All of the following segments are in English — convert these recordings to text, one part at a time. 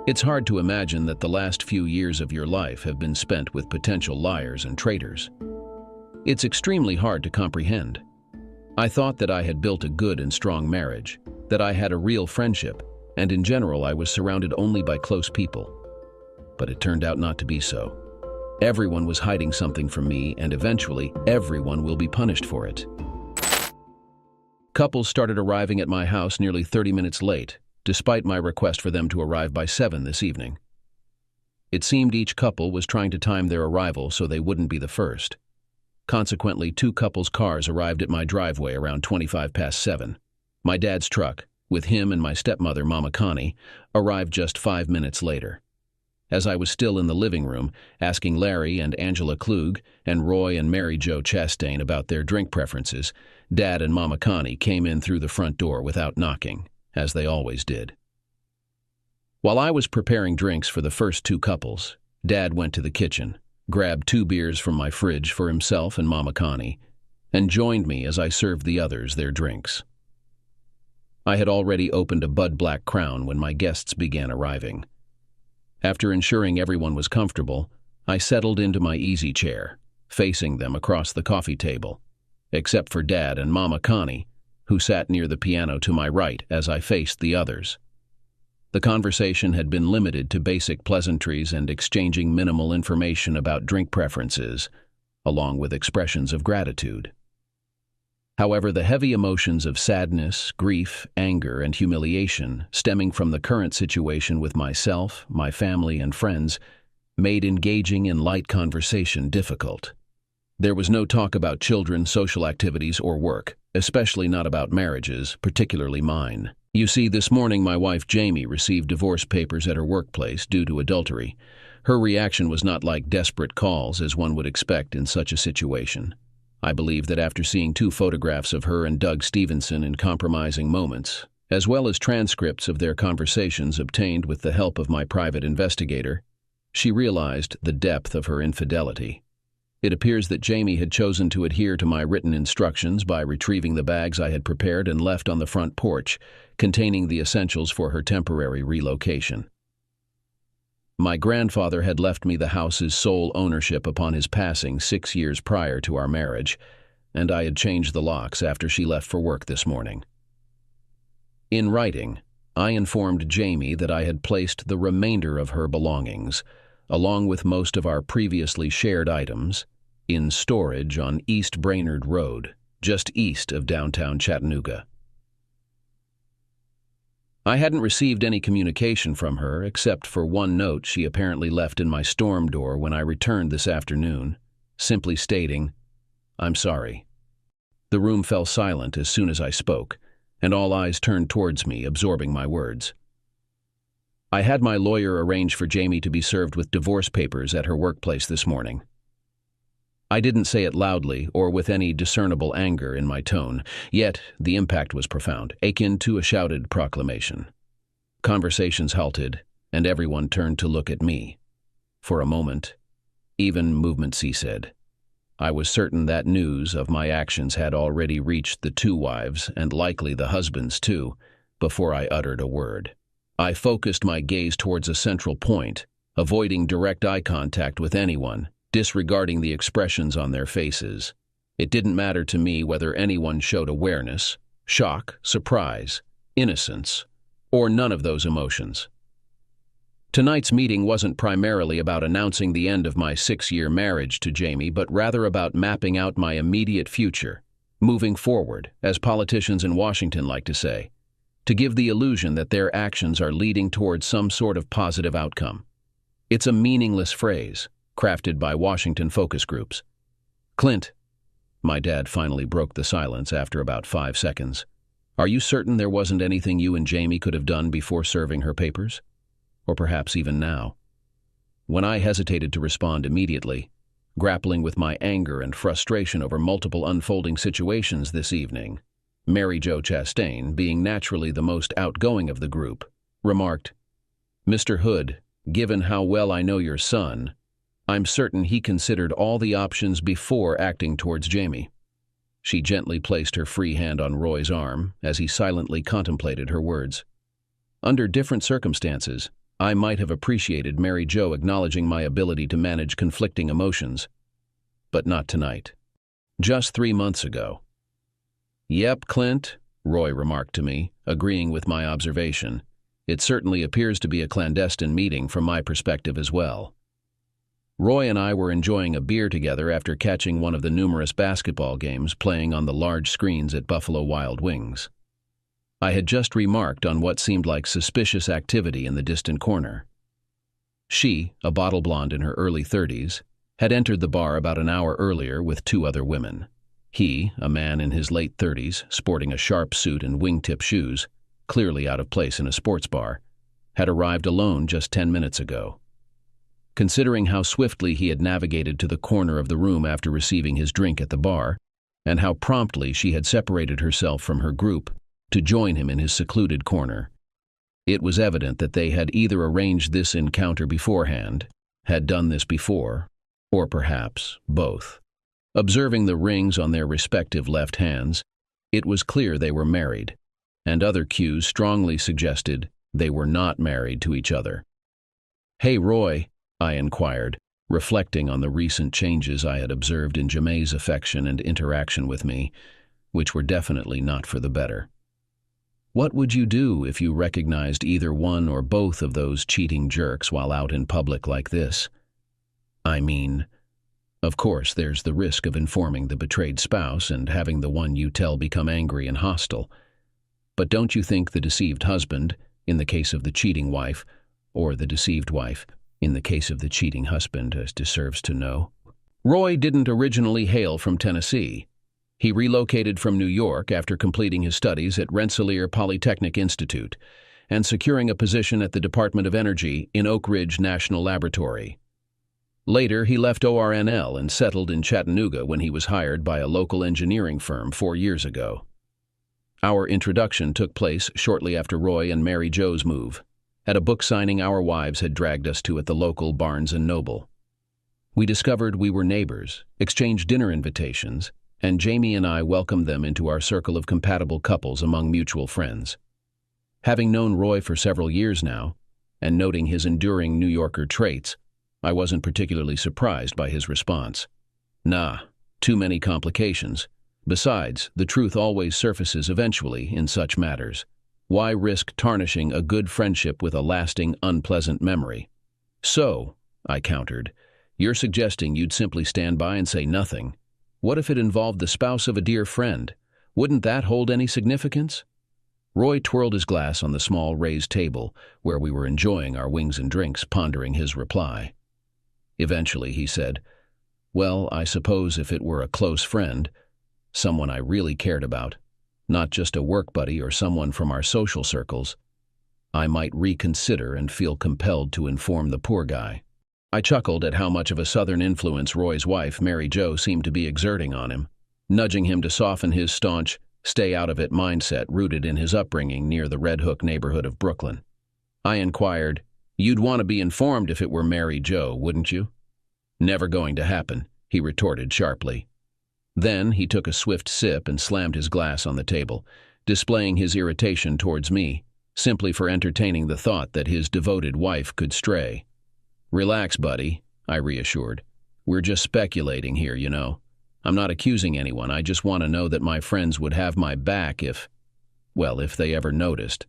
It's hard to imagine that the last few years of your life have been spent with potential liars and traitors. It's extremely hard to comprehend. I thought that I had built a good and strong marriage, that I had a real friendship, and in general I was surrounded only by close people. But it turned out not to be so. Everyone was hiding something from me, and eventually everyone will be punished for it. Couples started arriving at my house nearly 30 minutes late, despite my request for them to arrive by 7 this evening. It seemed each couple was trying to time their arrival so they wouldn't be the first. Consequently, 2 couples' cars arrived at my driveway around 25 past 7. My dad's truck, with him and my stepmother, Mama Connie, arrived just 5 minutes later. As I was still in the living room, asking Larry and Angela Klug and Roy and Mary Jo Chastain about their drink preferences, Dad and Mama Connie came in through the front door without knocking, as they always did. While I was preparing drinks for the first 2 couples, Dad went to the kitchen, grabbed 2 beers from my fridge for himself and Mama Connie, and joined me as I served the others their drinks. I had already opened a Bud Black Crown when my guests began arriving. After ensuring everyone was comfortable, I settled into my easy chair, facing them across the coffee table, except for Dad and Mama Connie, who sat near the piano to my right as I faced the others. The conversation had been limited to basic pleasantries and exchanging minimal information about drink preferences, along with expressions of gratitude. However, the heavy emotions of sadness, grief, anger, and humiliation stemming from the current situation with myself, my family, and friends made engaging in light conversation difficult. There was no talk about children, social activities, or work, especially not about marriages, particularly mine. You see, this morning my wife Jamie received divorce papers at her workplace due to adultery. Her reaction was not like desperate calls as one would expect in such a situation. I believe that after seeing 2 photographs of her and Doug Stevenson in compromising moments, as well as transcripts of their conversations obtained with the help of my private investigator, she realized the depth of her infidelity. It appears that Jamie had chosen to adhere to my written instructions by retrieving the bags I had prepared and left on the front porch, containing the essentials for her temporary relocation. My grandfather had left me the house's sole ownership upon his passing 6 years prior to our marriage, and I had changed the locks after she left for work this morning. In writing, I informed Jamie that I had placed the remainder of her belongings, along with most of our previously shared items, in storage on East Brainerd Road, just east of downtown Chattanooga. I hadn't received any communication from her except for one note she apparently left in my storm door when I returned this afternoon, simply stating, "I'm sorry." The room fell silent as soon as I spoke, and all eyes turned towards me, absorbing my words. I had my lawyer arrange for Jamie to be served with divorce papers at her workplace this morning. I didn't say it loudly or with any discernible anger in my tone, yet the impact was profound, akin to a shouted proclamation. Conversations halted, and everyone turned to look at me. For a moment, even movement ceased. I was certain that news of my actions had already reached the 2 wives, and likely the husbands too, before I uttered a word. I focused my gaze towards a central point, avoiding direct eye contact with anyone, disregarding the expressions on their faces. It didn't matter to me whether anyone showed awareness, shock, surprise, innocence, or none of those emotions. Tonight's meeting wasn't primarily about announcing the end of my 6-year marriage to Jamie, but rather about mapping out my immediate future, moving forward, as politicians in Washington like to say, to give the illusion that their actions are leading towards some sort of positive outcome. It's a meaningless phrase, crafted by Washington focus groups. "Clint," my dad finally broke the silence after about 5 seconds, "are you certain there wasn't anything you and Jamie could have done before serving her papers? Or perhaps even now?" When I hesitated to respond immediately, grappling with my anger and frustration over multiple unfolding situations this evening, Mary Jo Chastain, being naturally the most outgoing of the group, remarked, "Mr. Hood, given how well I know your son, I'm certain he considered all the options before acting towards Jamie." She gently placed her free hand on Roy's arm as he silently contemplated her words. "Under different circumstances, I might have appreciated Mary Jo acknowledging my ability to manage conflicting emotions, but not tonight. Just 3 months ago. "Yep, Clint," Roy remarked to me, agreeing with my observation. "It certainly appears to be a clandestine meeting from my perspective as well." Roy and I were enjoying a beer together after catching one of the numerous basketball games playing on the large screens at Buffalo Wild Wings. I had just remarked on what seemed like suspicious activity in the distant corner. She, a bottle blonde in her early 30s, had entered the bar about an hour earlier with 2 other women. He, a man in his late 30s, sporting a sharp suit and wingtip shoes, clearly out of place in a sports bar, had arrived alone just 10 minutes ago. Considering how swiftly he had navigated to the corner of the room after receiving his drink at the bar, and how promptly she had separated herself from her group to join him in his secluded corner, it was evident that they had either arranged this encounter beforehand, had done this before, or perhaps both. Observing the rings on their respective left hands, it was clear they were married, and other cues strongly suggested they were not married to each other. "Hey, Roy," I inquired, reflecting on the recent changes I had observed in Jaime's affection and interaction with me, which were definitely not for the better. "What would you do if you recognized either one or both of those cheating jerks while out in public like this? I mean, of course, there's the risk of informing the betrayed spouse and having the one you tell become angry and hostile. But don't you think the deceived husband, in the case of the cheating wife, or the deceived wife, in the case of the cheating husband, deserves to know?" Roy didn't originally hail from Tennessee. He relocated from New York after completing his studies at Rensselaer Polytechnic Institute and securing a position at the Department of Energy in Oak Ridge National Laboratory. Later, he left ORNL and settled in Chattanooga when he was hired by a local engineering firm 4 years ago. Our introduction took place shortly after Roy and Mary Jo's move, at a book signing our wives had dragged us to at the local Barnes & Noble. We discovered we were neighbors, exchanged dinner invitations, and Jaime and I welcomed them into our circle of compatible couples among mutual friends. Having known Roy for several years now, and noting his enduring New Yorker traits, I wasn't particularly surprised by his response. "Nah, too many complications. Besides, the truth always surfaces eventually in such matters. Why risk tarnishing a good friendship with a lasting, unpleasant memory?" "So," I countered, "you're suggesting you'd simply stand by and say nothing. What if it involved the spouse of a dear friend? Wouldn't that hold any significance?" Roy twirled his glass on the small raised table where we were enjoying our wings and drinks, pondering his reply. Eventually he said, "Well, I suppose if it were a close friend, someone I really cared about, not just a work buddy or someone from our social circles, I might reconsider and feel compelled to inform the poor guy." I chuckled at how much of a Southern influence Roy's wife, Mary Jo, seemed to be exerting on him, nudging him to soften his staunch, stay-out-of-it mindset rooted in his upbringing near the Red Hook neighborhood of Brooklyn. I inquired, "You'd want to be informed if it were Mary Jo, wouldn't you?" "Never going to happen," he retorted sharply. Then he took a swift sip and slammed his glass on the table, displaying his irritation towards me, simply for entertaining the thought that his devoted wife could stray. "Relax, buddy," I reassured. "We're just speculating here, you know. I'm not accusing anyone. I just want to know that my friends would have my back if they ever noticed."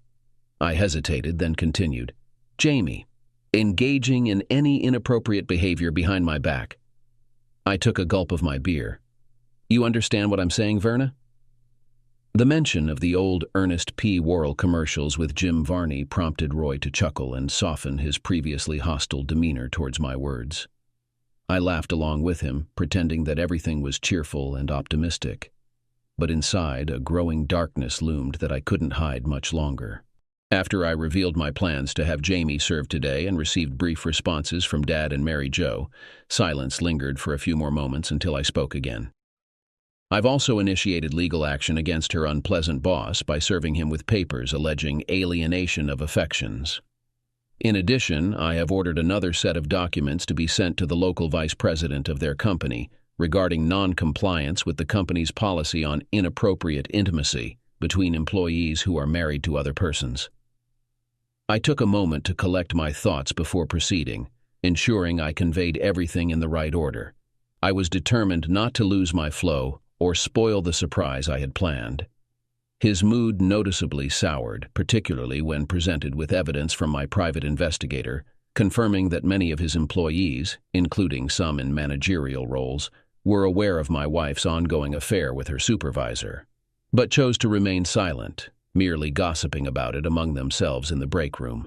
I hesitated, then continued. "Jaime, engaging in any inappropriate behavior behind my back." I took a gulp of my beer. "You understand what I'm saying, Verna?" The mention of the old Ernest P. Worrell commercials with Jim Varney prompted Roy to chuckle and soften his previously hostile demeanor towards my words. I laughed along with him, pretending that everything was cheerful and optimistic. But inside, a growing darkness loomed that I couldn't hide much longer. After I revealed my plans to have Jaime serve today and received brief responses from Dad and Mary Jo, silence lingered for a few more moments until I spoke again. "I've also initiated legal action against her unpleasant boss by serving him with papers alleging alienation of affections. In addition, I have ordered another set of documents to be sent to the local vice president of their company regarding non-compliance with the company's policy on inappropriate intimacy between employees who are married to other persons." I took a moment to collect my thoughts before proceeding, ensuring I conveyed everything in the right order. I was determined not to lose my flow or spoil the surprise I had planned. His mood noticeably soured, particularly when presented with evidence from my private investigator, confirming that many of his employees, including some in managerial roles, were aware of my wife's ongoing affair with her supervisor, but chose to remain silent, merely gossiping about it among themselves in the break room.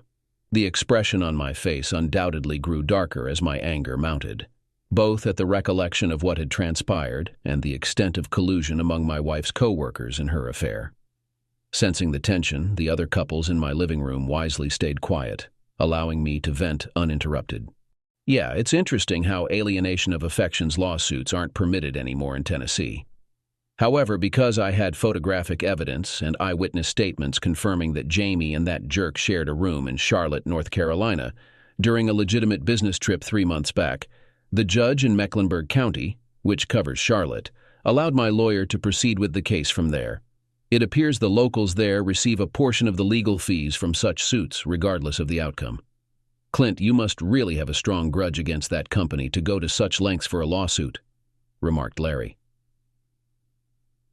The expression on my face undoubtedly grew darker as my anger mounted, both at the recollection of what had transpired and the extent of collusion among my wife's co-workers in her affair. Sensing the tension, the other couples in my living room wisely stayed quiet, allowing me to vent uninterrupted. Yeah, it's interesting how alienation of affections lawsuits aren't permitted anymore in Tennessee. However, because I had photographic evidence and eyewitness statements confirming that Jamie and that jerk shared a room in Charlotte, North Carolina, during a legitimate business trip 3 months back, the judge in Mecklenburg County, which covers Charlotte, allowed my lawyer to proceed with the case from there. It appears the locals there receive a portion of the legal fees from such suits, regardless of the outcome. Clint, you must really have a strong grudge against that company to go to such lengths for a lawsuit, remarked Larry.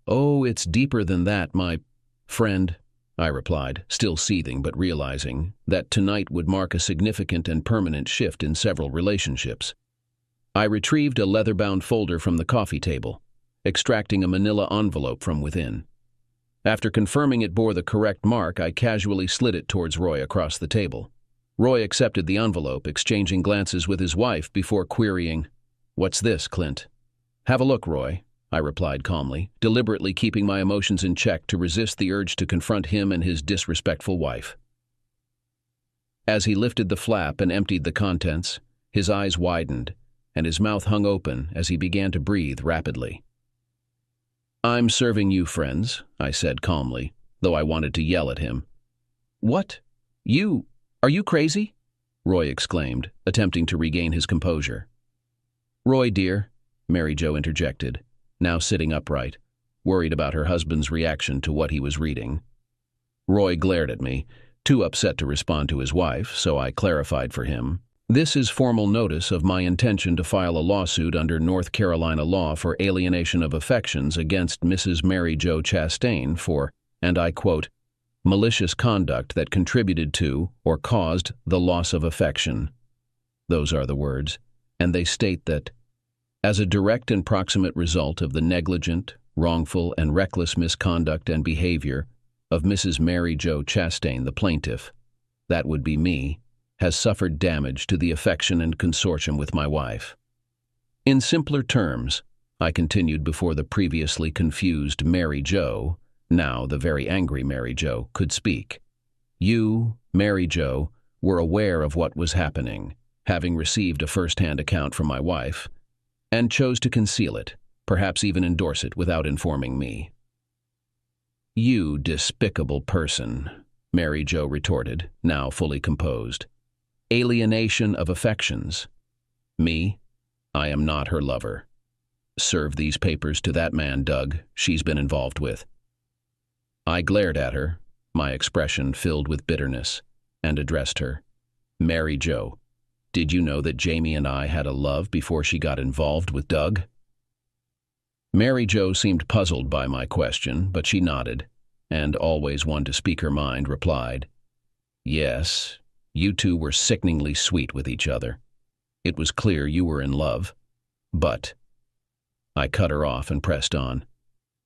Oh, it's deeper than that, my friend, I replied, still seething but realizing that tonight would mark a significant and permanent shift in several relationships. I retrieved a leather-bound folder from the coffee table, extracting a manila envelope from within. After confirming it bore the correct mark, I casually slid it towards Roy across the table. Roy accepted the envelope, exchanging glances with his wife before querying, "What's this, Clint?" "Have a look, Roy," I replied calmly, deliberately keeping my emotions in check to resist the urge to confront him and his disrespectful wife. As he lifted the flap and emptied the contents, his eyes widened, and his mouth hung open as he began to breathe rapidly. "I'm serving you, friends," I said calmly, though I wanted to yell at him. "What? Are you crazy?" Roy exclaimed, attempting to regain his composure. "Roy, dear," Mary Jo interjected, now sitting upright, worried about her husband's reaction to what he was reading. Roy glared at me, too upset to respond to his wife, so I clarified for him. "This is formal notice of my intention to file a lawsuit under North Carolina law for alienation of affections against Mrs. Mary Jo Chastain for, and I quote, malicious conduct that contributed to or caused the loss of affection." Those are the words, and they state that, as a direct and proximate result of the negligent, wrongful, and reckless misconduct and behavior of Mrs. Mary Jo Chastain, the plaintiff, that would be me, has suffered damage to the affection and consortium with my wife. In simpler terms, I continued before the previously confused Mary Jo, now the very angry Mary Jo, could speak. You, Mary Jo, were aware of what was happening, having received a first-hand account from my wife, and chose to conceal it, perhaps even endorse it without informing me. "You despicable person," Mary Jo retorted, now fully composed. "Alienation of affections. Me? I am not her lover. Serve these papers to that man, Doug, she's been involved with." I glared at her, my expression filled with bitterness, and addressed her. "Mary Jo, did you know that Jamie and I had a love before she got involved with Doug?" Mary Jo seemed puzzled by my question, but she nodded, and, always one to speak her mind, replied, "Yes, you two were sickeningly sweet with each other. It was clear you were in love. But—" I cut her off and pressed on.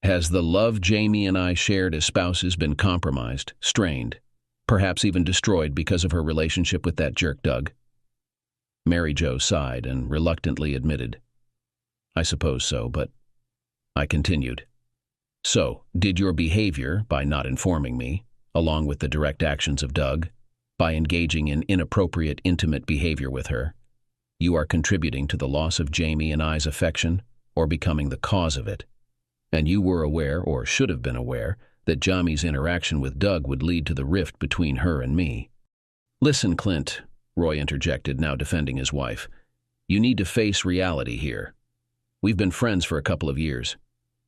"Has the love Jamie and I shared as spouses been compromised, strained, perhaps even destroyed because of her relationship with that jerk Doug?" Mary Jo sighed and reluctantly admitted, "I suppose so, but—" I continued. "So, did your behavior, by not informing me, along with the direct actions of Doug, by engaging in inappropriate intimate behavior with her, you are contributing to the loss of Jamie and I's affection, or becoming the cause of it? And you were aware, or should have been aware, that Jamie's interaction with Doug would lead to the rift between her and me." "Listen, Clint," Roy interjected, now defending his wife. "You need to face reality here. We've been friends for a couple of years.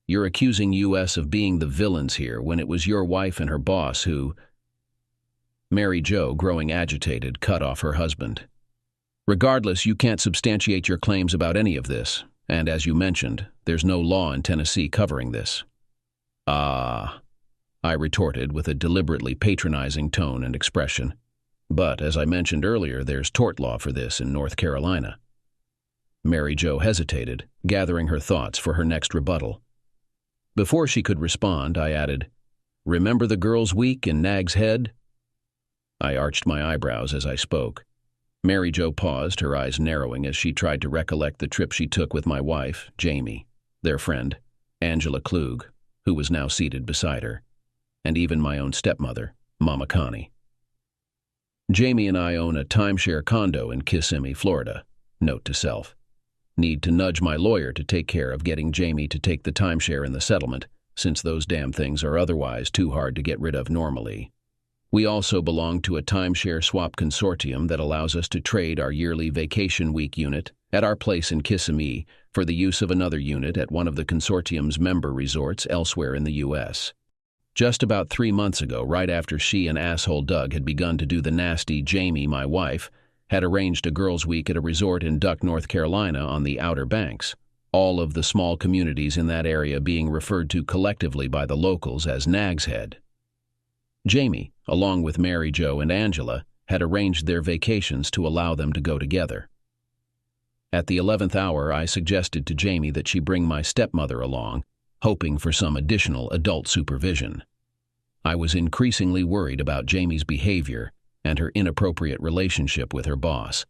You're accusing us of being the villains here when it was your wife and her boss who—" Mary Jo, growing agitated, cut off her husband. Regardless, you can't substantiate your claims about any of this, and as you mentioned, there's no law in Tennessee covering this. Ah, I retorted with a deliberately patronizing tone and expression. But, as I mentioned earlier, there's tort law for this in North Carolina. Mary Jo hesitated, gathering her thoughts for her next rebuttal. Before she could respond, I added, "Remember the girls' week in Nag's Head?" I arched my eyebrows as I spoke. Mary Jo paused, her eyes narrowing as she tried to recollect the trip she took with my wife, Jamie, their friend, Angela Klug, who was now seated beside her, and even my own stepmother, Mama Connie. Jamie and I own a timeshare condo in Kissimmee, Florida. Note to self. Need to nudge my lawyer to take care of getting Jamie to take the timeshare in the settlement, since those damn things are otherwise too hard to get rid of normally. We also belong to a timeshare swap consortium that allows us to trade our yearly vacation week unit at our place in Kissimmee for the use of another unit at one of the consortium's member resorts elsewhere in the U.S. Just about 3 months ago, right after she and asshole Doug had begun to do the nasty, Jamie, my wife, had arranged a girls' week at a resort in Duck, North Carolina on the Outer Banks, all of the small communities in that area being referred to collectively by the locals as Nag's Head. Jamie, along with Mary Jo and Angela, had arranged their vacations to allow them to go together. At the 11th hour, I suggested to Jamie that she bring my stepmother along, hoping for some additional adult supervision. I was increasingly worried about Jamie's behavior and her inappropriate relationship with her boss.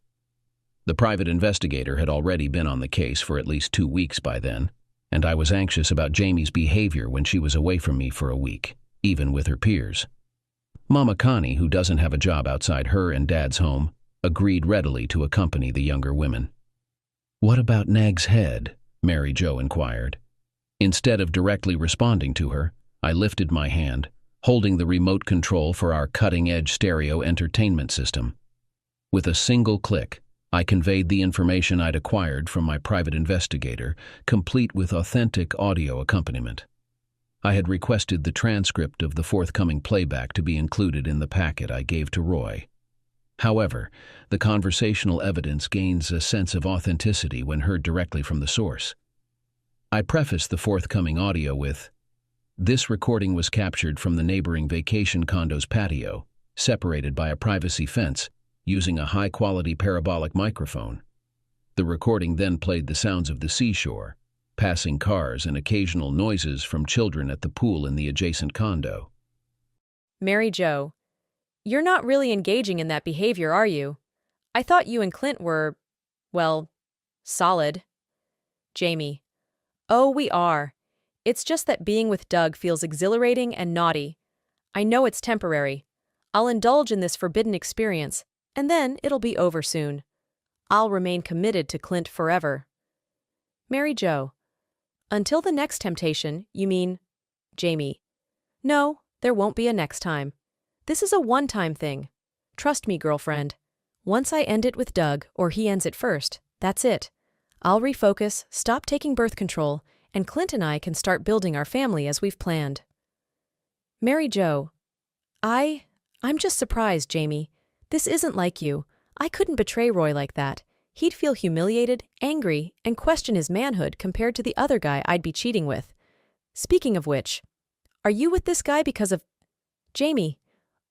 The private investigator had already been on the case for at least 2 weeks by then, and I was anxious about Jamie's behavior when she was away from me for a week, even with her peers. Mama Connie, who doesn't have a job outside her and Dad's home, agreed readily to accompany the younger women. "What about Nag's Head?" Mary Jo inquired. Instead of directly responding to her, I lifted my hand, holding the remote control for our cutting-edge stereo entertainment system. With a single click, I conveyed the information I'd acquired from my private investigator, complete with authentic audio accompaniment. I had requested the transcript of the forthcoming playback to be included in the packet I gave to Roy. However, the conversational evidence gains a sense of authenticity when heard directly from the source. I prefaced the forthcoming audio with, "This recording was captured from the neighboring vacation condo's patio, separated by a privacy fence, using a high-quality parabolic microphone." The recording then played the sounds of the seashore, passing cars and occasional noises from children at the pool in the adjacent condo. Mary Jo, you're not really engaging in that behavior, are you? I thought you and Clint were, well, solid. Jamie, oh, we are. It's just that being with Doug feels exhilarating and naughty. I know it's temporary. I'll indulge in this forbidden experience, and then it'll be over soon. I'll remain committed to Clint forever. Mary Jo, until the next temptation, you mean? Jamie, no, there won't be a next time. This is a one-time thing. Trust me, girlfriend. Once I end it with Doug, or he ends it first, that's it. I'll refocus, stop taking birth control, and Clint and I can start building our family as we've planned. Mary Jo, I'm just surprised, Jamie. This isn't like you. I couldn't betray Roy like that. He'd feel humiliated, angry, and question his manhood compared to the other guy I'd be cheating with. Speaking of which, are you with this guy because of... Jamie,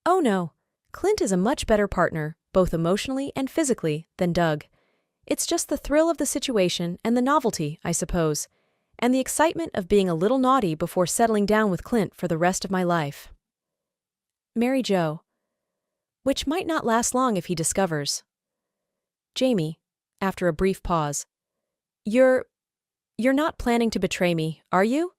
oh no, Clint is a much better partner, both emotionally and physically, than Doug. It's just the thrill of the situation and the novelty, I suppose, and the excitement of being a little naughty before settling down with Clint for the rest of my life. Mary Jo, which might not last long if he discovers. Jamie, after a brief pause, You're not planning to betray me, are you?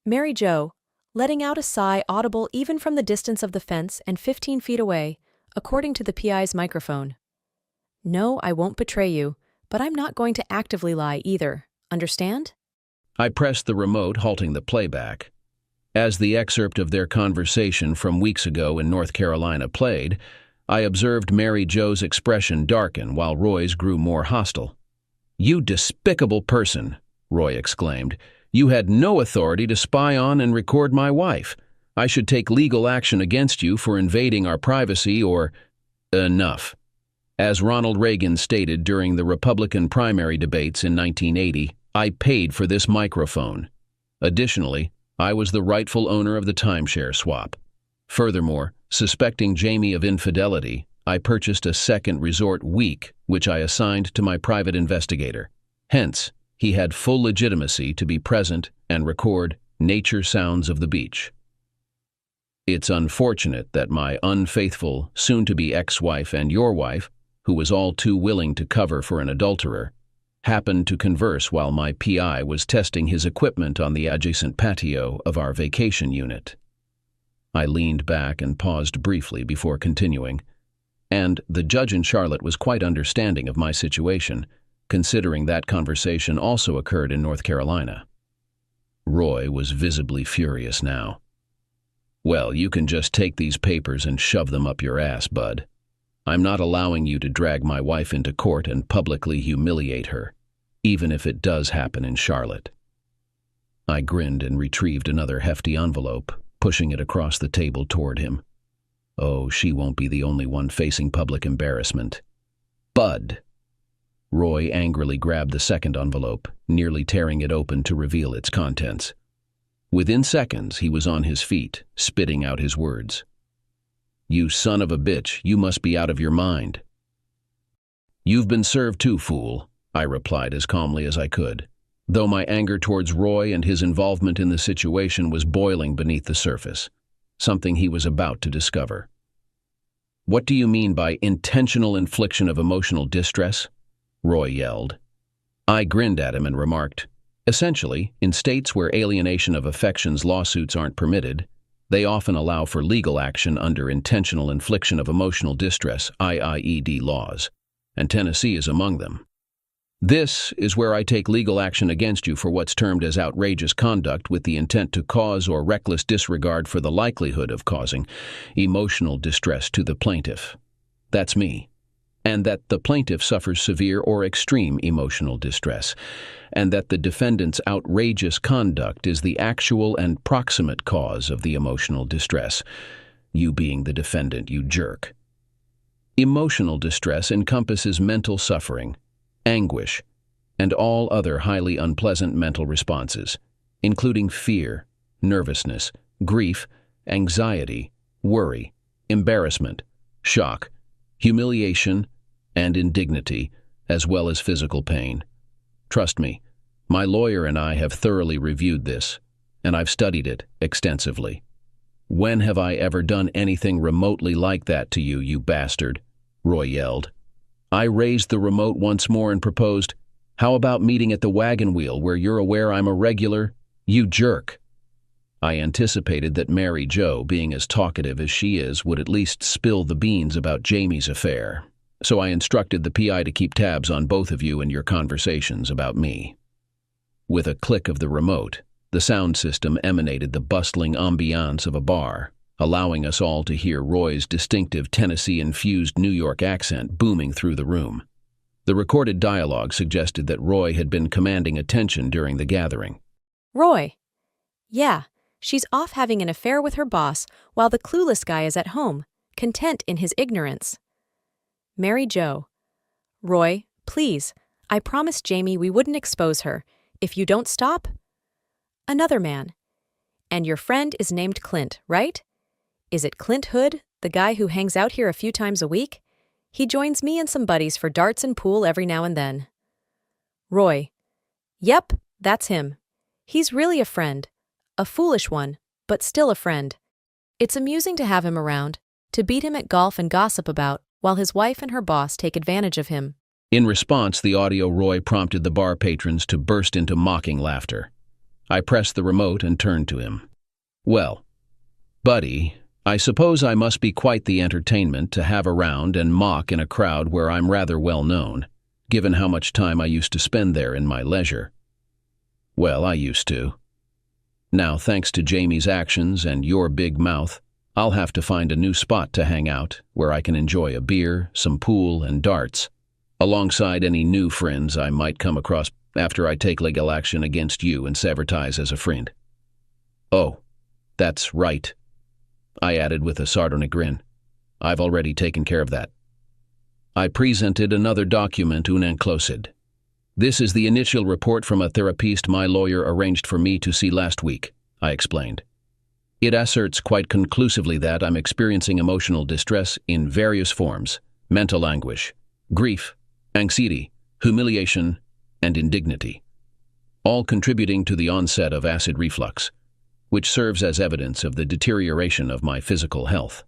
Mary Jo, letting out a sigh audible even from the distance of the fence and 15 feet away, according to the PI's microphone. No, I won't betray you, but I'm not going to actively lie either. Understand? I pressed the remote, halting the playback. As the excerpt of their conversation from weeks ago in North Carolina played, I observed Mary Jo's expression darken while Roy's grew more hostile. "You despicable person," Roy exclaimed. "You had no authority to spy on and record my wife. I should take legal action against you for invading our privacy or... Enough. As Ronald Reagan stated during the Republican primary debates in 1980, I paid for this microphone. Additionally, I was the rightful owner of the timeshare swap. Furthermore, suspecting Jamie of infidelity, I purchased a second resort week, which I assigned to my private investigator. Hence, he had full legitimacy to be present and record nature sounds of the beach. It's unfortunate that my unfaithful, soon-to-be ex-wife and your wife, who was all too willing to cover for an adulterer, happened to converse while my PI was testing his equipment on the adjacent patio of our vacation unit. I leaned back and paused briefly before continuing, and the judge in Charlotte was quite understanding of my situation, considering that conversation also occurred in North Carolina. Roy was visibly furious now. Well, you can just take these papers and shove them up your ass, bud. I'm not allowing you to drag my wife into court and publicly humiliate her, even if it does happen in Charlotte. I grinned and retrieved another hefty envelope, pushing it across the table toward him. Oh, she won't be the only one facing public embarrassment. Bud! Roy angrily grabbed the second envelope, nearly tearing it open to reveal its contents. Within seconds, he was on his feet, spitting out his words. You son of a bitch, you must be out of your mind. You've been served too, fool, I replied as calmly as I could, though my anger towards Roy and his involvement in the situation was boiling beneath the surface, something he was about to discover. What do you mean by intentional infliction of emotional distress? Roy yelled. I grinned at him and remarked, essentially, in states where alienation of affections lawsuits aren't permitted, they often allow for legal action under intentional infliction of emotional distress, IIED laws, and Tennessee is among them. This is where I take legal action against you for what's termed as outrageous conduct with the intent to cause or reckless disregard for the likelihood of causing emotional distress to the plaintiff. That's me. And that the plaintiff suffers severe or extreme emotional distress, and that the defendant's outrageous conduct is the actual and proximate cause of the emotional distress, you being the defendant, you jerk. Emotional distress encompasses mental suffering, anguish, and all other highly unpleasant mental responses, including fear, nervousness, grief, anxiety, worry, embarrassment, shock, humiliation, and indignity, as well as physical pain. Trust me, my lawyer and I have thoroughly reviewed this, and I've studied it extensively. When have I ever done anything remotely like that to you, you bastard? Roy yelled. I raised the remote once more and proposed, how about meeting at the wagon wheel where you're aware I'm a regular, you jerk? I anticipated that Mary Jo, being as talkative as she is, would at least spill the beans about Jamie's affair. So I instructed the PI to keep tabs on both of you and your conversations about me. With a click of the remote, the sound system emanated the bustling ambiance of a bar, allowing us all to hear Roy's distinctive Tennessee-infused New York accent booming through the room. The recorded dialogue suggested that Roy had been commanding attention during the gathering. Roy. Yeah, she's off having an affair with her boss while the clueless guy is at home, content in his ignorance. Mary Jo. Roy, please, I promised Jamie we wouldn't expose her. If you don't stop? Another man. And your friend is named Clint, right? Is it Clint Hood, the guy who hangs out here a few times a week? He joins me and some buddies for darts and pool every now and then. Roy. Yep, that's him. He's really a friend. A foolish one, but still a friend. It's amusing to have him around, to beat him at golf and gossip about, while his wife and her boss take advantage of him. In response, the audio Roy prompted the bar patrons to burst into mocking laughter. I pressed the remote and turned to him. Well, buddy, I suppose I must be quite the entertainment to have around and mock in a crowd where I'm rather well known, given how much time I used to spend there in my leisure. Well, I used to. Now, thanks to Jamie's actions and your big mouth, I'll have to find a new spot to hang out where I can enjoy a beer, some pool, and darts, alongside any new friends I might come across after I take legal action against you and sever ties as a friend. Oh, that's right, I added with a sardonic grin. I've already taken care of that. I presented another document unenclosed. This is the initial report from a therapist my lawyer arranged for me to see last week, I explained. It asserts quite conclusively that I'm experiencing emotional distress in various forms: mental anguish, grief, anxiety, humiliation, and indignity, all contributing to the onset of acid reflux, which serves as evidence of the deterioration of my physical health.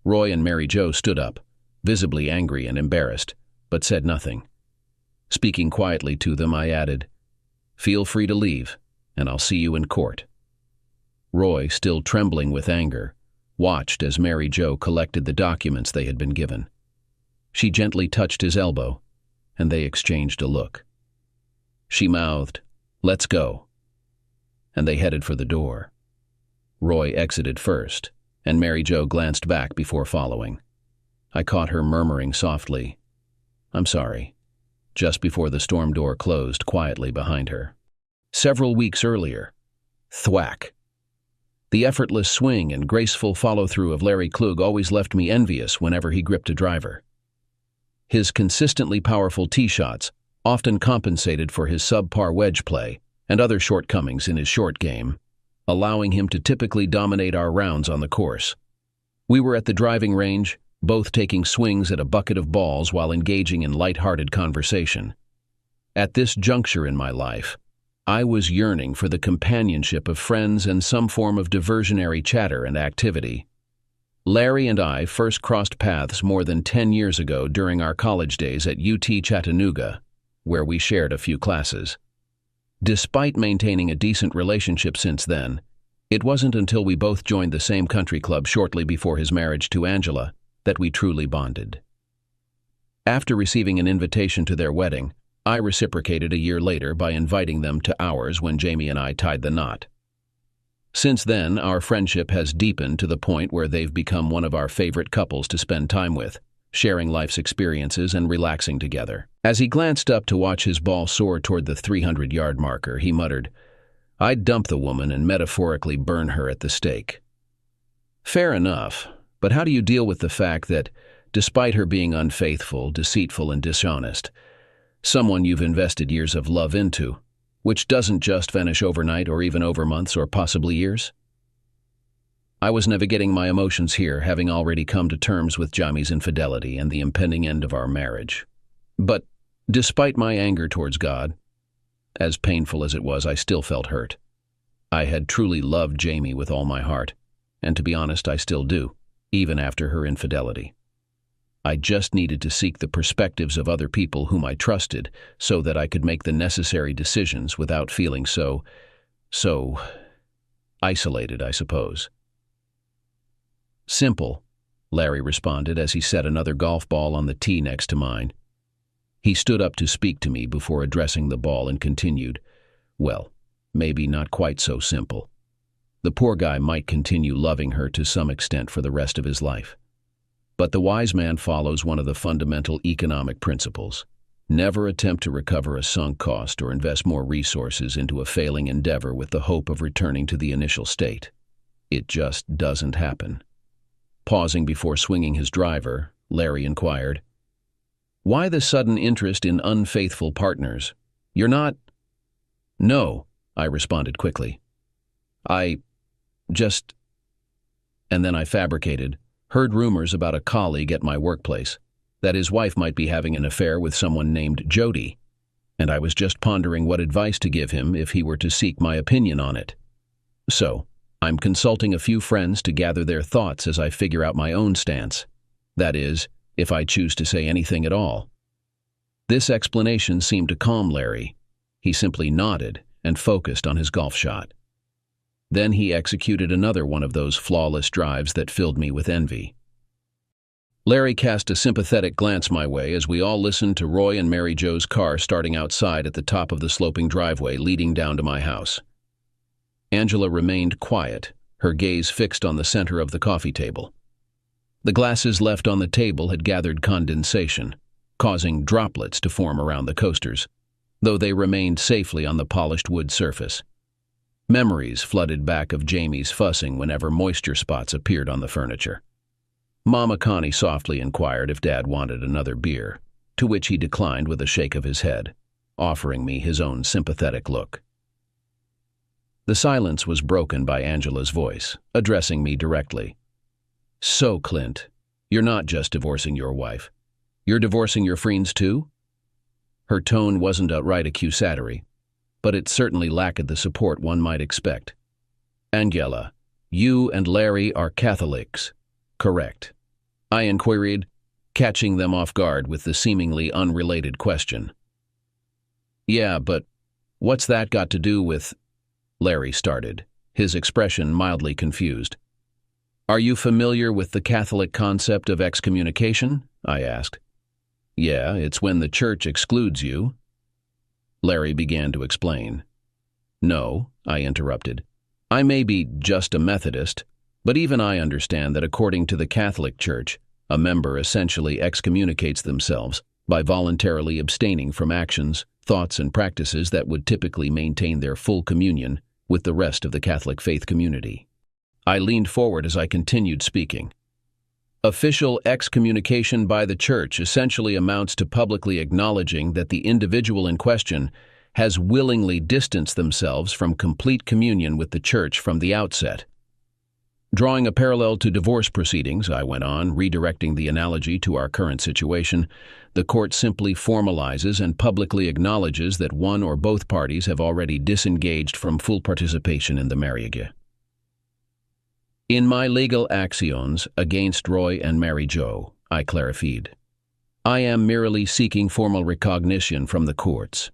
Roy and Mary Jo stood up, visibly angry and embarrassed, but said nothing. Speaking quietly to them, I added, "Feel free to leave, and I'll see you in court." Roy, still trembling with anger, watched as Mary Jo collected the documents they had been given. She gently touched his elbow, and they exchanged a look. She mouthed, "Let's go," and they headed for the door. Roy exited first, and Mary Jo glanced back before following. I caught her murmuring softly, "I'm sorry," just before the storm door closed quietly behind her. Several weeks earlier, thwack. The effortless swing and graceful follow-through of Larry Klug always left me envious whenever he gripped a driver. His consistently powerful tee shots often compensated for his subpar wedge play and other shortcomings in his short game, allowing him to typically dominate our rounds on the course. We were at the driving range, both taking swings at a bucket of balls while engaging in light-hearted conversation. At this juncture in my life, I was yearning for the companionship of friends and some form of diversionary chatter and activity. Larry and I first crossed paths more than 10 years ago during our college days at UT Chattanooga, where we shared a few classes. Despite maintaining a decent relationship since then, it wasn't until we both joined the same country club shortly before his marriage to Angela that we truly bonded. After receiving an invitation to their wedding, I reciprocated a year later by inviting them to ours when Jamie and I tied the knot. Since then, our friendship has deepened to the point where they've become one of our favorite couples to spend time with, sharing life's experiences and relaxing together. As he glanced up to watch his ball soar toward the 300-yard marker, he muttered, "I'd dump the woman and metaphorically burn her at the stake." Fair enough, but how do you deal with the fact that, despite her being unfaithful, deceitful, and dishonest, someone you've invested years of love into, which doesn't just vanish overnight or even over months or possibly years? I was navigating my emotions here, having already come to terms with Jamie's infidelity and the impending end of our marriage. But, despite my anger towards God, as painful as it was, I still felt hurt. I had truly loved Jamie with all my heart, and to be honest, I still do, even after her infidelity. I just needed to seek the perspectives of other people whom I trusted so that I could make the necessary decisions without feeling so isolated, I suppose. "Simple," Larry responded as he set another golf ball on the tee next to mine. He stood up to speak to me before addressing the ball and continued, "Well, maybe not quite so simple. The poor guy might continue loving her to some extent for the rest of his life. But the wise man follows one of the fundamental economic principles. Never attempt to recover a sunk cost or invest more resources into a failing endeavor with the hope of returning to the initial state. It just doesn't happen." Pausing before swinging his driver, Larry inquired, "Why the sudden interest in unfaithful partners? You're not—" "No," I responded quickly. "I just—" And then I fabricated, "Heard rumors about a colleague at my workplace, that his wife might be having an affair with someone named Jody, and I was just pondering what advice to give him if he were to seek my opinion on it. So, I'm consulting a few friends to gather their thoughts as I figure out my own stance. That is, if I choose to say anything at all." This explanation seemed to calm Larry. He simply nodded and focused on his golf shot. Then he executed another one of those flawless drives that filled me with envy. Larry cast a sympathetic glance my way as we all listened to Roy and Mary Jo's car starting outside at the top of the sloping driveway leading down to my house. Angela remained quiet, her gaze fixed on the center of the coffee table. The glasses left on the table had gathered condensation, causing droplets to form around the coasters, though they remained safely on the polished wood surface. Memories flooded back of Jamie's fussing whenever moisture spots appeared on the furniture. Mama Connie softly inquired if Dad wanted another beer, to which he declined with a shake of his head, offering me his own sympathetic look. The silence was broken by Angela's voice, addressing me directly. "So, Clint, you're not just divorcing your wife. You're divorcing your friends too?" Her tone wasn't outright accusatory, but it certainly lacked the support one might expect. "Angela, you and Larry are Catholics, correct?" I inquired, catching them off guard with the seemingly unrelated question. "Yeah, but what's that got to do with—" Larry started, his expression mildly confused. "Are you familiar with the Catholic concept of excommunication?" I asked. "Yeah, it's when the church excludes you." Larry began to explain. "No," I interrupted. "I may be just a Methodist, but even I understand that according to the Catholic Church, a member essentially excommunicates themselves by voluntarily abstaining from actions, thoughts, and practices that would typically maintain their full communion with the rest of the Catholic faith community." I leaned forward as I continued speaking. Official excommunication by the church essentially amounts to publicly acknowledging that the individual in question has willingly distanced themselves from complete communion with the church from the outset. Drawing a parallel to divorce proceedings, I went on, redirecting the analogy to our current situation, the court simply formalizes and publicly acknowledges that one or both parties have already disengaged from full participation in the marriage. In my legal actions against Roy and Mary Jo, I clarified, I am merely seeking formal recognition from the courts,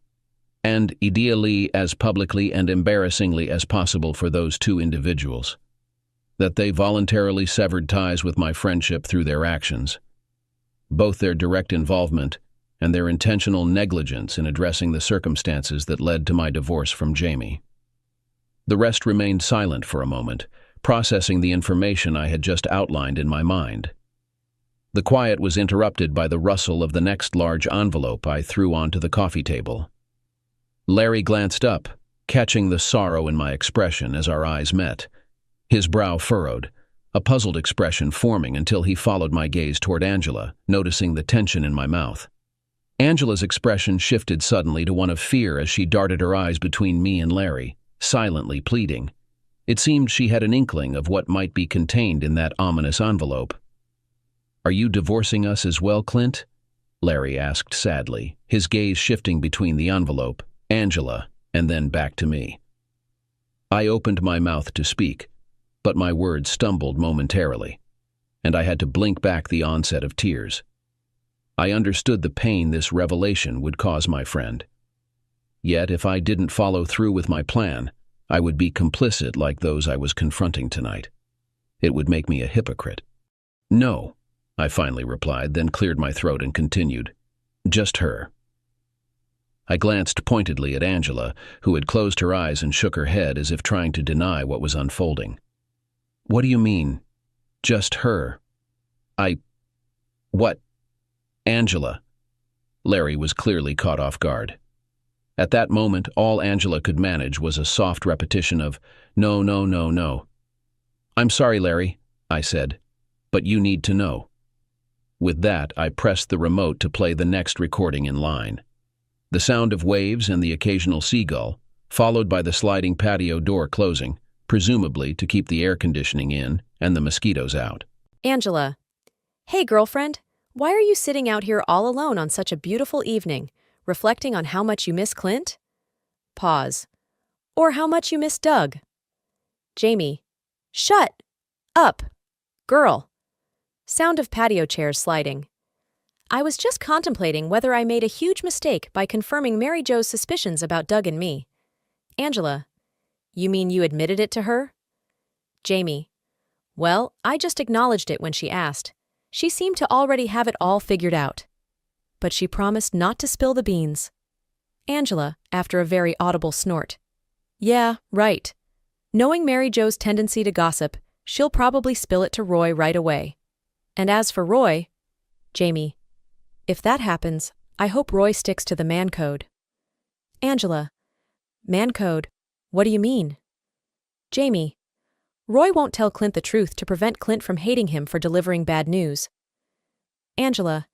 and ideally as publicly and embarrassingly as possible for those two individuals, that they voluntarily severed ties with my friendship through their actions, both their direct involvement and their intentional negligence in addressing the circumstances that led to my divorce from Jamie. The rest remained silent for a moment, processing the information I had just outlined in my mind. The quiet was interrupted by the rustle of the next large envelope I threw onto the coffee table. Larry glanced up, catching the sorrow in my expression as our eyes met. His brow furrowed, a puzzled expression forming until he followed my gaze toward Angela, noticing the tension in my mouth. Angela's expression shifted suddenly to one of fear as she darted her eyes between me and Larry, silently pleading. It seemed she had an inkling of what might be contained in that ominous envelope. "Are you divorcing us as well, Clint?" Larry asked sadly, his gaze shifting between the envelope, Angela, and then back to me. I opened my mouth to speak, but my words stumbled momentarily, and I had to blink back the onset of tears. I understood the pain this revelation would cause my friend. Yet if I didn't follow through with my plan, I would be complicit like those I was confronting tonight. It would make me a hypocrite. "No," I finally replied, then cleared my throat and continued. "Just her." I glanced pointedly at Angela, who had closed her eyes and shook her head as if trying to deny what was unfolding. "What do you mean, just her?" What? Angela." Larry was clearly caught off guard. At that moment, all Angela could manage was a soft repetition of, "No, no, no, no." "I'm sorry, Larry," I said, "but you need to know." With that, I pressed the remote to play the next recording in line. The sound of waves and the occasional seagull, followed by the sliding patio door closing, presumably to keep the air conditioning in and the mosquitoes out. Angela. Hey, girlfriend. Why are you sitting out here all alone on such a beautiful evening, reflecting on how much you miss Clint? Pause. Or how much you miss Doug? Jamie. Shut up, girl. Sound of patio chairs sliding. I was just contemplating whether I made a huge mistake by confirming Mary Jo's suspicions about Doug and me. Angela. You mean you admitted it to her? Jamie. Well, I just acknowledged it when she asked. She seemed to already have it all figured out. But she promised not to spill the beans. Angela, after a very audible snort. Yeah, right. Knowing Mary Jo's tendency to gossip, she'll probably spill it to Roy right away. And as for Roy, Jamie, if that happens, I hope Roy sticks to the man code. Angela. Man code? What do you mean? Jamie. Roy won't tell Clint the truth to prevent Clint from hating him for delivering bad news. Angela.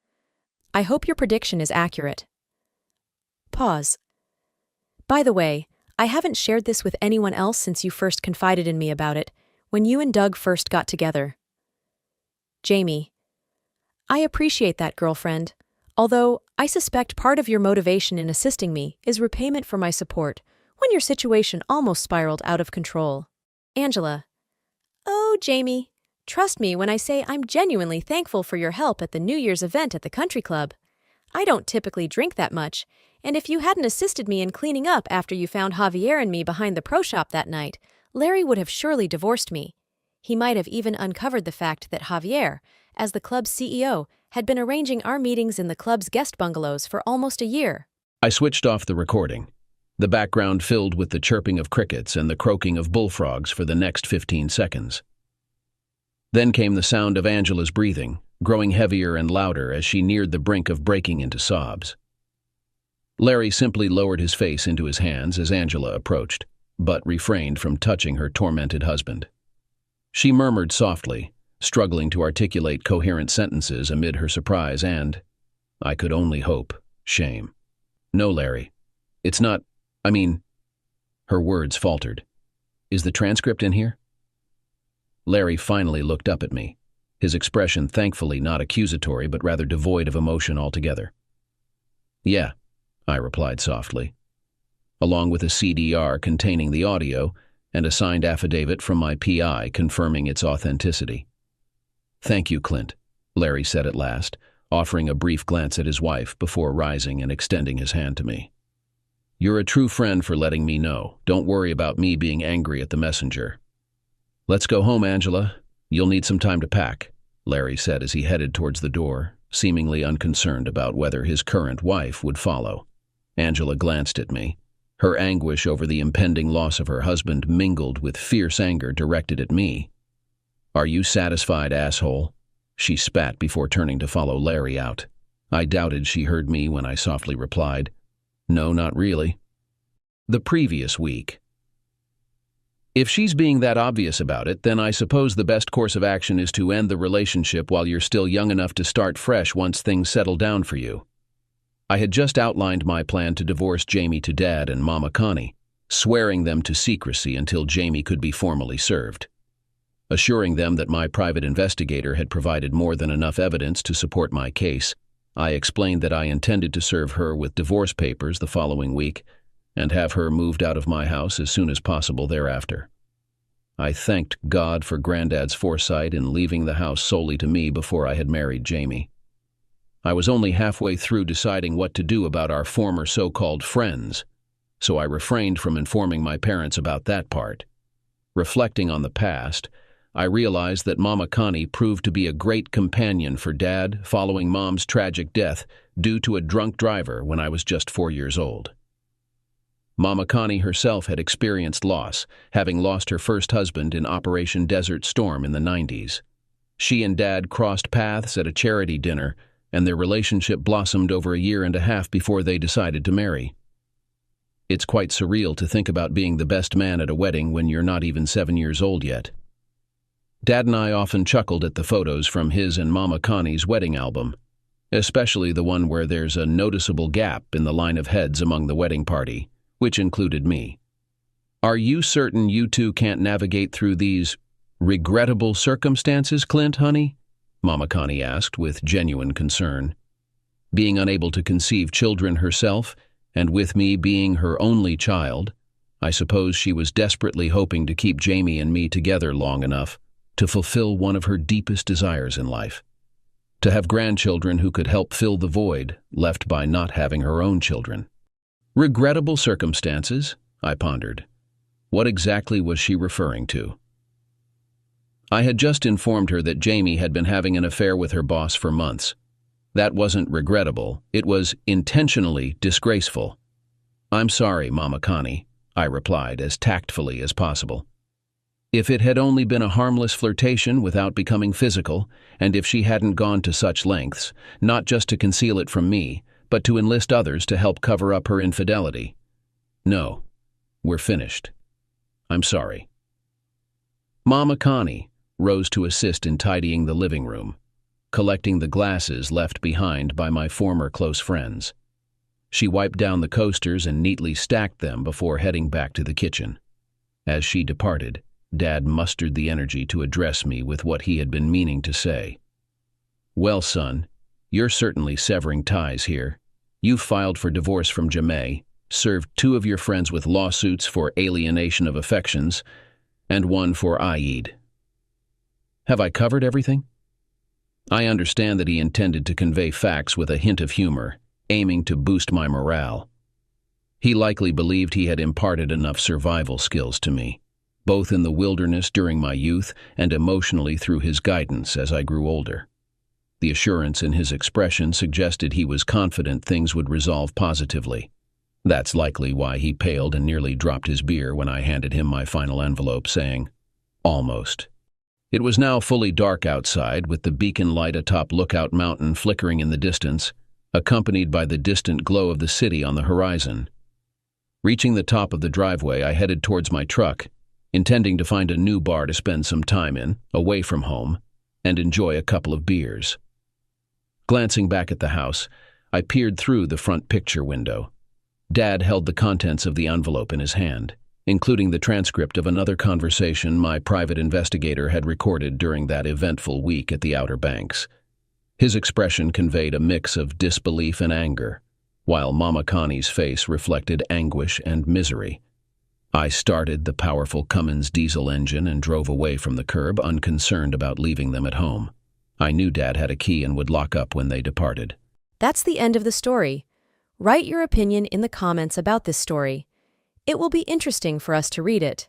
I hope your prediction is accurate. Pause. By the way, I haven't shared this with anyone else since you first confided in me about it, when you and Doug first got together. Jamie. I appreciate that, girlfriend, although I suspect part of your motivation in assisting me is repayment for my support when your situation almost spiraled out of control. Angela. Oh, Jamie, trust me when I say I'm genuinely thankful for your help at the New Year's event at the country club. I don't typically drink that much, and if you hadn't assisted me in cleaning up after you found Javier and me behind the pro shop that night, Larry would have surely divorced me. He might have even uncovered the fact that Javier, as the club's CEO, had been arranging our meetings in the club's guest bungalows for almost a year. I switched off the recording, the background filled with the chirping of crickets and the croaking of bullfrogs for the next 15 seconds. Then came the sound of Angela's breathing, growing heavier and louder as she neared the brink of breaking into sobs. Larry simply lowered his face into his hands as Angela approached, but refrained from touching her tormented husband. She murmured softly, struggling to articulate coherent sentences amid her surprise and, I could only hope, shame. No, Larry. It's not, her words faltered. Is the transcript in here? Larry finally looked up at me, his expression thankfully not accusatory but rather devoid of emotion altogether. Yeah, I replied softly, along with a CDR containing the audio and a signed affidavit from my PI confirming its authenticity. Thank you, Clint, Larry said at last, offering a brief glance at his wife before rising and extending his hand to me. You're a true friend for letting me know. Don't worry about me being angry at the messenger. Let's go home, Angela. You'll need some time to pack, Larry said as he headed towards the door, seemingly unconcerned about whether his current wife would follow. Angela glanced at me. Her anguish over the impending loss of her husband mingled with fierce anger directed at me. Are you satisfied, asshole? She spat before turning to follow Larry out. I doubted she heard me when I softly replied, No, not really. The previous week. If she's being that obvious about it, then I suppose the best course of action is to end the relationship while you're still young enough to start fresh once things settle down for you. I had just outlined my plan to divorce Jamie to Dad and Mama Connie, swearing them to secrecy until Jamie could be formally served. Assuring them that my private investigator had provided more than enough evidence to support my case, I explained that I intended to serve her with divorce papers the following week and have her moved out of my house as soon as possible thereafter. I thanked God for Granddad's foresight in leaving the house solely to me before I had married Jamie. I was only halfway through deciding what to do about our former so-called friends, so I refrained from informing my parents about that part. Reflecting on the past, I realized that Mama Connie proved to be a great companion for Dad following Mom's tragic death due to a drunk driver when I was just 4 years old. Mama Connie herself had experienced loss, having lost her first husband in Operation Desert Storm in the 90s. She and Dad crossed paths at a charity dinner, and their relationship blossomed over a year and a half before they decided to marry. It's quite surreal to think about being the best man at a wedding when you're not even 7 years old yet. Dad and I often chuckled at the photos from his and Mama Connie's wedding album, especially the one where there's a noticeable gap in the line of heads among the wedding party, which included me. Are you certain you two can't navigate through these regrettable circumstances, Clint, honey? Mama Connie asked with genuine concern. Being unable to conceive children herself, and with me being her only child, I suppose she was desperately hoping to keep Jamie and me together long enough to fulfill one of her deepest desires in life, to have grandchildren who could help fill the void left by not having her own children. Regrettable circumstances, I pondered. What exactly was she referring to? I had just informed her that Jamie had been having an affair with her boss for months. That wasn't regrettable, it was intentionally disgraceful. I'm sorry, Mama Connie, I replied as tactfully as possible. If it had only been a harmless flirtation without becoming physical, and if she hadn't gone to such lengths, not just to conceal it from me, but to enlist others to help cover up her infidelity. No, we're finished. I'm sorry. Mama Connie rose to assist in tidying the living room, collecting the glasses left behind by my former close friends. She wiped down the coasters and neatly stacked them before heading back to the kitchen. As she departed, Dad mustered the energy to address me with what he had been meaning to say. "Well, son, you're certainly severing ties here. You've filed for divorce from Jemay, served 2 of your friends with lawsuits for alienation of affections, and 1 for AITA. Have I covered everything?" I understand that he intended to convey facts with a hint of humor, aiming to boost my morale. He likely believed he had imparted enough survival skills to me, both in the wilderness during my youth and emotionally through his guidance as I grew older. The assurance in his expression suggested he was confident things would resolve positively. That's likely why he paled and nearly dropped his beer when I handed him my final envelope, saying, "Almost." It was now fully dark outside, with the beacon light atop Lookout Mountain flickering in the distance, accompanied by the distant glow of the city on the horizon. Reaching the top of the driveway, I headed towards my truck, intending to find a new bar to spend some time in, away from home, and enjoy a couple of beers. Glancing back at the house, I peered through the front picture window. Dad held the contents of the envelope in his hand, including the transcript of another conversation my private investigator had recorded during that eventful week at the Outer Banks. His expression conveyed a mix of disbelief and anger, while Mama Connie's face reflected anguish and misery. I started the powerful Cummins diesel engine and drove away from the curb, unconcerned about leaving them at home. I knew Dad had a key and would lock up when they departed. That's the end of the story. Write your opinion in the comments about this story. It will be interesting for us to read it.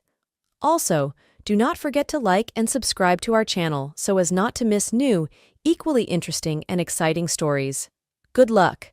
Also, do not forget to like and subscribe to our channel so as not to miss new, equally interesting and exciting stories. Good luck!